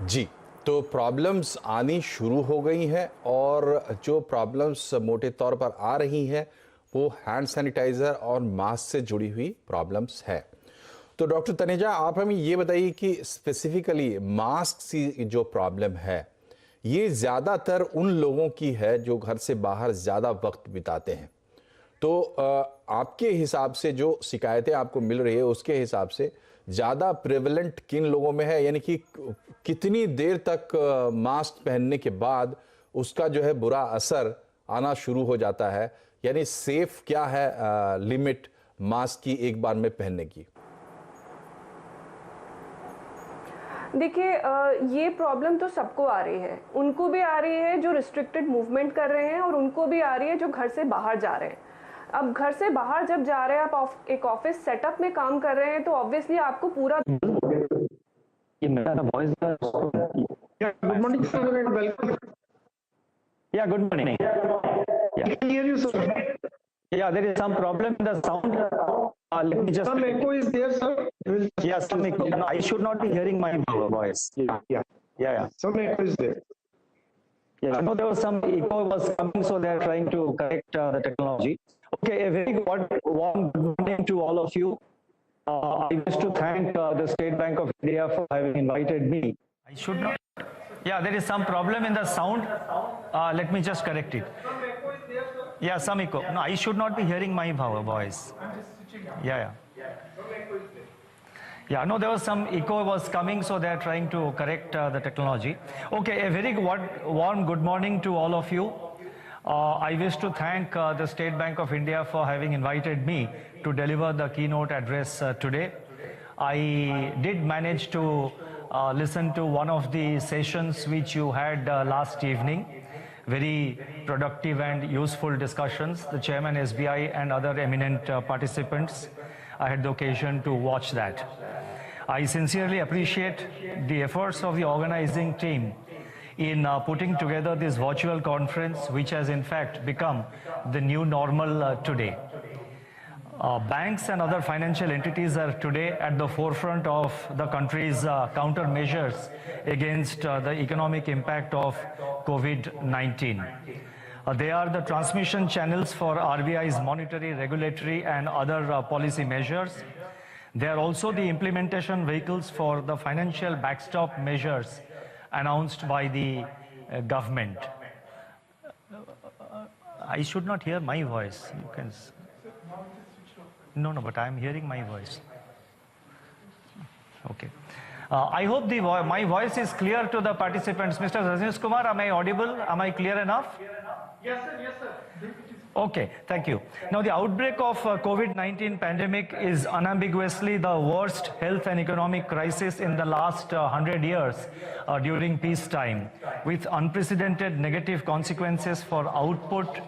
जी, तो प्रॉब्लम्स आनी शुरू हो गई हैं और जो प्रॉब्लम्स मोटे तौर पर आ रही हैं वो हैंड सैनिटाइज़र और मास्क से जुड़ी हुई प्रॉब्लम्स है। तो डॉक्टर तनेजा, आप हमें ये बताइए कि स्पेसिफिकली मास्क की जो प्रॉब्लम है, ये ज़्यादातर उन लोगों की है जो घर से बाहर ज़्यादा वक्त बिताते हैं। तो आपके हिसाब से जो शिकायतें आपको मिल रही है उसके हिसाब से ज़्यादा प्रेवलेंट किन लोगों में है, यानी कि कितनी देर तक मास्क पहनने के बाद उसका जो है बुरा असर आना शुरू हो जाता है, यानी सेफ क्या है लिमिट मास्क की एक बार में पहनने की? देखिए, ये प्रॉब्लम तो सबको आ रही है। उनको भी आ रही है जो रिस्ट्रिक्टेड मूवमेंट कर रहे हैं और उनको भी आ रही है जो घर से बाहर जा रहे हैं। अब घर से बाहर जब जा रहे हैं, आप एक ऑफिस सेटअप में काम कर रहे हैं, तो ऑब्वियसली आपको पूरा ये मेरा voice good morning sir, welcome. Yeah good morning I can hear you, sir. Yeah there is some problem in the sound let me just Some echo is there, sir. या सम echo. I should not be hearing my voice. Yeah. Some echo is there. Yeah, I know there was some echo was coming, so they are trying to correct the technology. Okay, a very warm good morning to all of you. I wish to thank the State Bank of India for having invited me. I should not. Yeah, there is some problem in the sound. Let me just correct it. Yeah, some echo. No, I should not be hearing my voice. Yeah. Yeah, no, there was some echo was coming, so they are trying to correct the technology. Okay, a very warm good morning to all of you. I wish to thank the State Bank of India for having invited me to deliver the keynote address today. I did manage to listen to one of the sessions which you had last evening. Very productive and useful discussions. The chairman SBI and other eminent participants, I had the occasion to watch that. I sincerely appreciate the efforts of the organizing team in putting together this virtual conference, which has in fact become the new normal today. Banks and other financial entities are today at the forefront of the country's countermeasures against the economic impact of COVID-19. They are the transmission channels for RBI's monetary, regulatory and other policy measures. They are also the implementation vehicles for the financial backstop measures announced by the government. I should not hear my voice. You can. No, but I am hearing my voice. Okay. I hope my voice is clear to the participants. Mr. Rajneesh Kumar, am I audible? Am I clear enough? Yes, sir. Okay, thank you. Now, the outbreak of COVID-19 pandemic is unambiguously the worst health and economic crisis in the last 100 years during peacetime, with unprecedented negative consequences for output,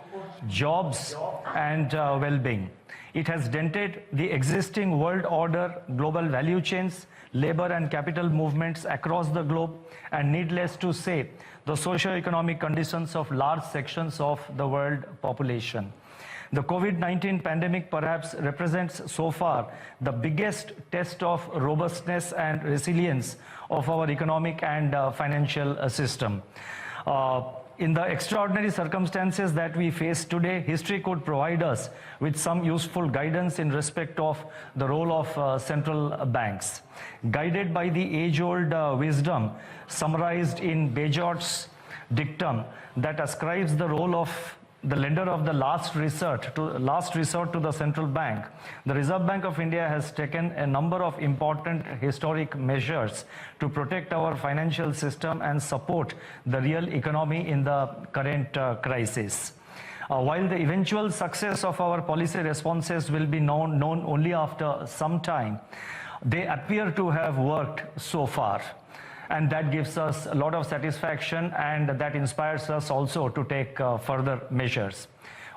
jobs, and well-being. It has dented the existing world order, global value chains, labor and capital movements across the globe, and needless to say, the socio-economic conditions of large sections of the world population. The COVID-19 pandemic perhaps represents so far the biggest test of robustness and resilience of our economic and financial system. In the extraordinary circumstances that we face today, history could provide us with some useful guidance in respect of the role of central banks. Guided by the age-old wisdom summarized in Bayjort's dictum that ascribes the role of the lender of the last resort to the central bank, the Reserve Bank of India has taken a number of important historic measures to protect our financial system and support the real economy in the current crisis. While the eventual success of our policy responses will be known only after some time, they appear to have worked so far. And that gives us a lot of satisfaction, and that inspires us also to take further measures.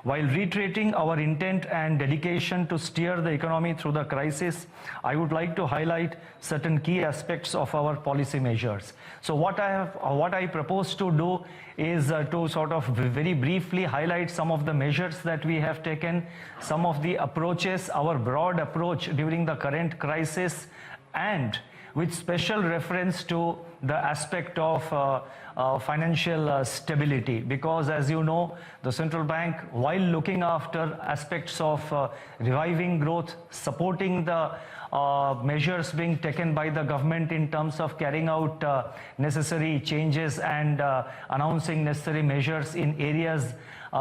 While reiterating our intent and dedication to steer the economy through the crisis, I would like to highlight certain key aspects of our policy measures. So what I propose to do is to sort of very briefly highlight some of the measures that we have taken, some of the approaches, our broad approach during the current crisis, and with special reference to the aspect of financial stability, because as you know, the central bank, while looking after aspects of reviving growth, supporting the measures being taken by the government in terms of carrying out necessary changes and announcing necessary measures in areas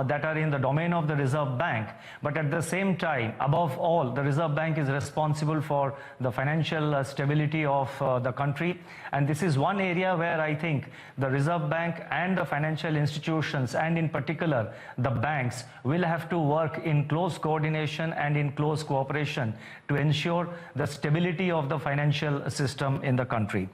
that are in the domain of the Reserve Bank. But at the same time, above all, the Reserve Bank is responsible for the financial stability of the country. And this is one area where I think the Reserve Bank and the financial institutions, and in particular the banks, will have to work in close coordination and in close cooperation to ensure the stability of the financial system in the country.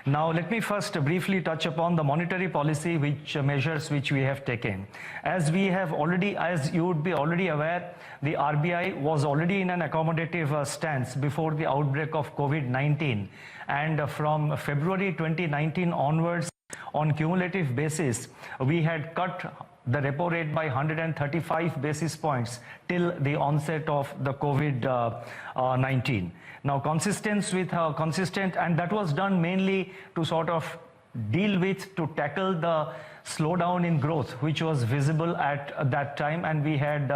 Now, let me first briefly touch upon the monetary policy measures which we have taken. As you would be already aware, the RBI was already in an accommodative stance before the outbreak of COVID-19. And from February 2019 onwards, on cumulative basis, we had cut the repo rate by 135 basis points till the onset of the COVID-19. Now, consistent, and that was done mainly to sort of to tackle the slowdown in growth, which was visible at that time, and we had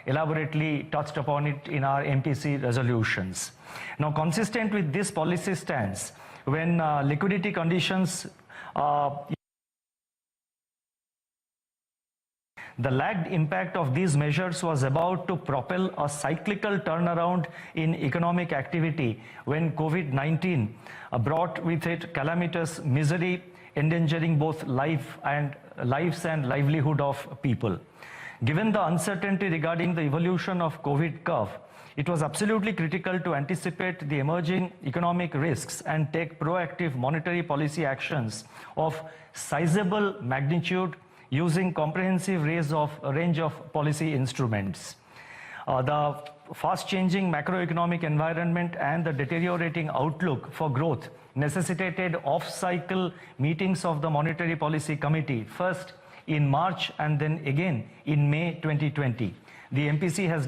elaborately touched upon it in our MPC resolutions. Now, consistent with this policy stance, when liquidity conditions the lagged impact of these measures was about to propel a cyclical turnaround in economic activity when COVID-19 brought with it calamitous misery, endangering both lives and livelihood of people. Given the uncertainty regarding the evolution of COVID curve, it was absolutely critical to anticipate the emerging economic risks and take proactive monetary policy actions of sizable magnitude using comprehensive range of policy instruments. The fast-changing macroeconomic environment and the deteriorating outlook for growth necessitated off-cycle meetings of the Monetary Policy Committee, first in March and then again in May 2020. The MPC has